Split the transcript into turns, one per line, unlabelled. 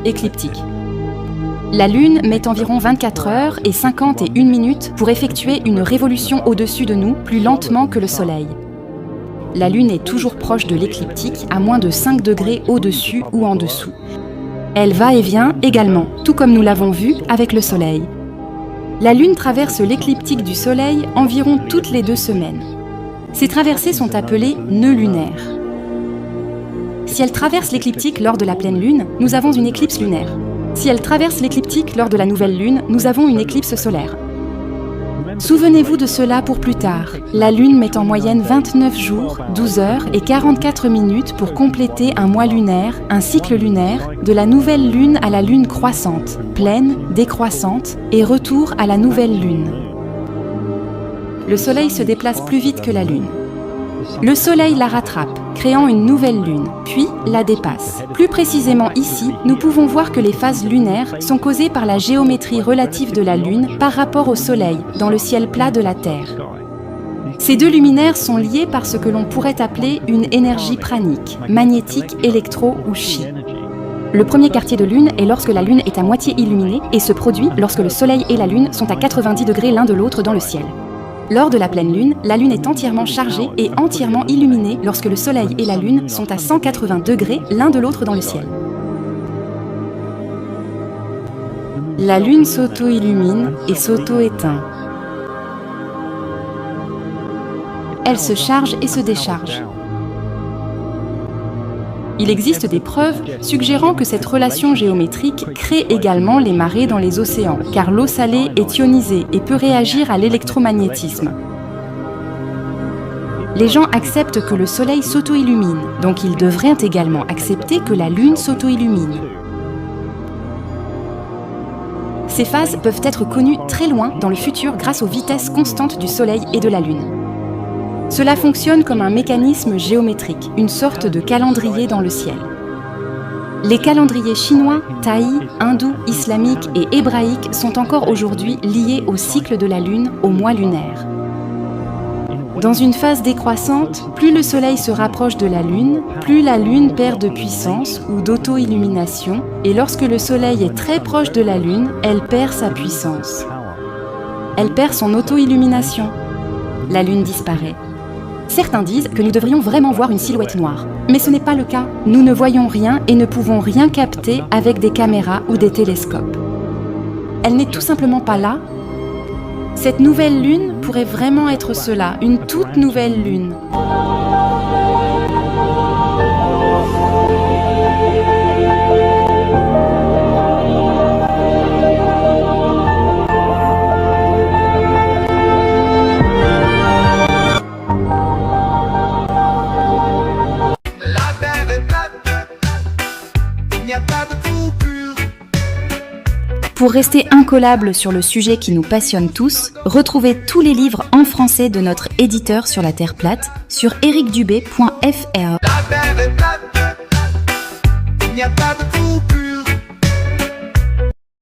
écliptique. La Lune met environ 24 heures et 51 minutes pour effectuer une révolution au-dessus de nous, plus lentement que le Soleil. La Lune est toujours proche de l'écliptique, à moins de 5 degrés au-dessus ou en dessous. Elle va et vient également, tout comme nous l'avons vu avec le Soleil. La Lune traverse l'écliptique du Soleil environ toutes les 2 semaines. Ces traversées sont appelées nœuds lunaires. Si elle traverse l'écliptique lors de la pleine Lune, nous avons une éclipse lunaire. Si elle traverse l'écliptique lors de la nouvelle Lune, nous avons une éclipse solaire. Souvenez-vous de cela pour plus tard. La Lune met en moyenne 29 jours, 12 heures et 44 minutes pour compléter un mois lunaire, un cycle lunaire, de la nouvelle Lune à la Lune croissante, pleine, décroissante et retour à la nouvelle Lune. Le Soleil se déplace plus vite que la Lune. Le Soleil la rattrape, créant une nouvelle Lune, puis la dépasse. Plus précisément ici, nous pouvons voir que les phases lunaires sont causées par la géométrie relative de la Lune par rapport au Soleil, dans le ciel plat de la Terre. Ces deux luminaires sont liés par ce que l'on pourrait appeler une énergie pranique, magnétique, électro ou chi. Le premier quartier de Lune est lorsque la Lune est à moitié illuminée et se produit lorsque le Soleil et la Lune sont à 90 degrés l'un de l'autre dans le ciel. Lors de la pleine Lune, la Lune est entièrement chargée et entièrement illuminée lorsque le Soleil et la Lune sont à 180 degrés l'un de l'autre dans le ciel. La Lune s'auto-illumine et s'auto-éteint. Elle se charge et se décharge. Il existe des preuves suggérant que cette relation géométrique crée également les marées dans les océans, car l'eau salée est ionisée et peut réagir à l'électromagnétisme. Les gens acceptent que le Soleil s'auto-illumine, donc ils devraient également accepter que la Lune s'auto-illumine. Ces phases peuvent être connues très loin dans le futur grâce aux vitesses constantes du Soleil et de la Lune. Cela fonctionne comme un mécanisme géométrique, une sorte de calendrier dans le ciel. Les calendriers chinois, thaï, hindou, islamique et hébraïque sont encore aujourd'hui liés au cycle de la Lune, au mois lunaire. Dans une phase décroissante, plus le Soleil se rapproche de la Lune, plus la Lune perd de puissance ou d'auto-illumination, et lorsque le Soleil est très proche de la Lune, elle perd sa puissance. Elle perd son auto-illumination. La Lune disparaît. Certains disent que nous devrions vraiment voir une silhouette noire. Mais ce n'est pas le cas. Nous ne voyons rien et ne pouvons rien capter avec des caméras ou des télescopes. Elle n'est tout simplement pas là. Cette nouvelle Lune pourrait vraiment être cela, une toute nouvelle Lune. Pour rester incollable sur le sujet qui nous passionne tous, retrouvez tous les livres en français de notre éditeur sur la Terre plate sur ericdubé.fr. La Terre est plate, il n'y a pas de trou pur.